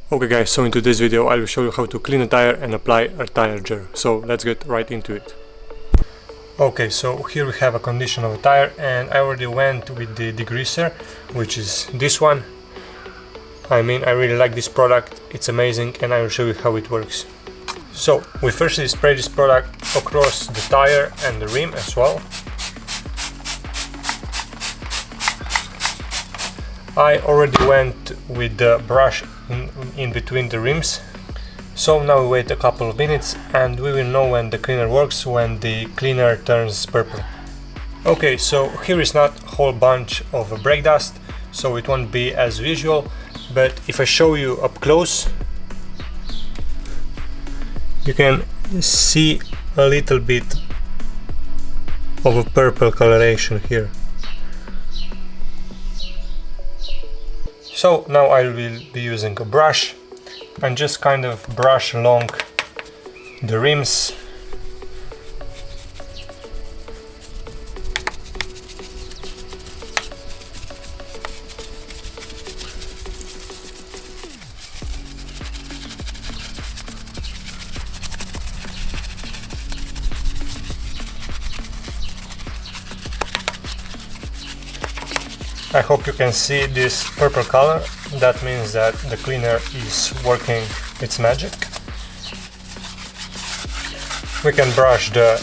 Okay guys, so in today's video I will show you how to clean a tire and apply a tire gel. So let's get right into it. Okay, so here we have a condition of a tire and I already went with the degreaser, which is this one. I mean, I really like this product, it's amazing, and I will show you how it works. So we firstly spray this product across the tire and the rim as well. I already went with the brush in between the rims. So now we wait a couple of minutes and we will know when the cleaner works, when the cleaner turns purple. Okay, so here is not a whole bunch of brake dust, so it won't be as visual, but if I show you up close, you can see a little bit of a purple coloration here. So now I will be using a brush and just kind of brush along the rims. I hope you can see this purple color. That means that the cleaner is working its magic. We can brush the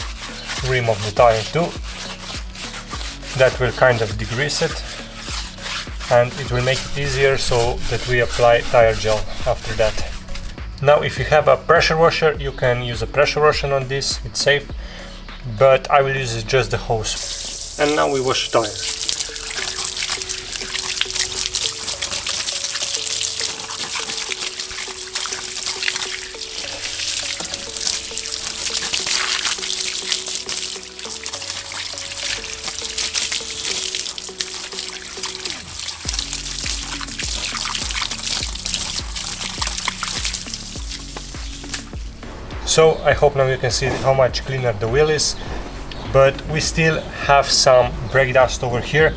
rim of the tire too. That will kind of degrease it and it will make it easier so that we apply tire gel after that. Now if you have a pressure washer, you can use a pressure washer on this, it's safe, but I will use just the hose. And now we wash the tire. So I hope now you can see how much cleaner the wheel is, but we still have some brake dust over here.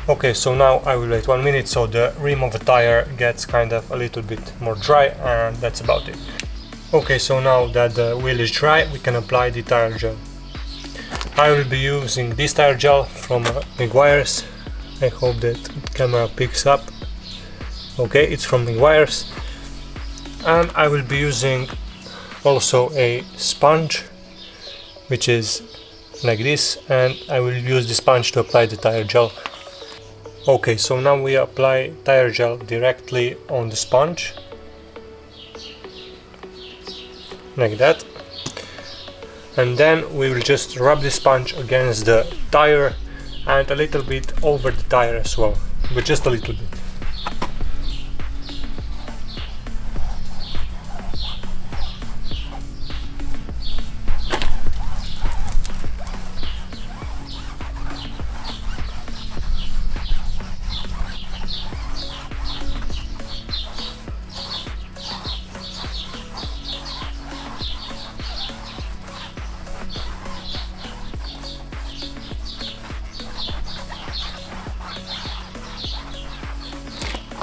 Okay, so now I will wait 1 minute so the rim of the tire gets kind of a little bit more dry, and that's about it. Okay, so now that the wheel is dry, we can apply the tire gel. I will be using this tire gel from Tyres. I hope that the camera picks up. Okay, it's from Tyres. And I will be using also a sponge, which is like this, and I will use the sponge to apply the tire gel. Okay, so now we apply tire gel directly on the sponge, like that, and then we will just rub the sponge against the tire and a little bit over the tire as well, but just a little bit.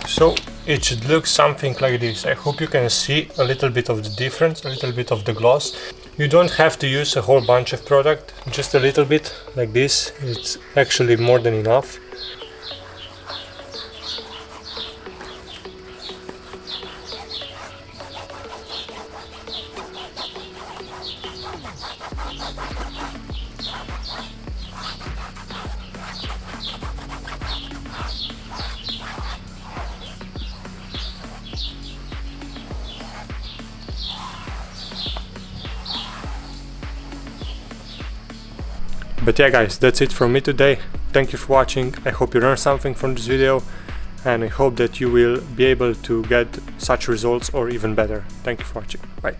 So it should look something like this. I hope you can see a little bit of the difference, a little bit of the gloss. You don't have to use a whole bunch of product, just a little bit like this. It's actually more than enough. But yeah guys, that's it from me today. Thank you for watching. I hope you learned something from this video and I hope that you will be able to get such results or even better. Thank you for watching. Bye.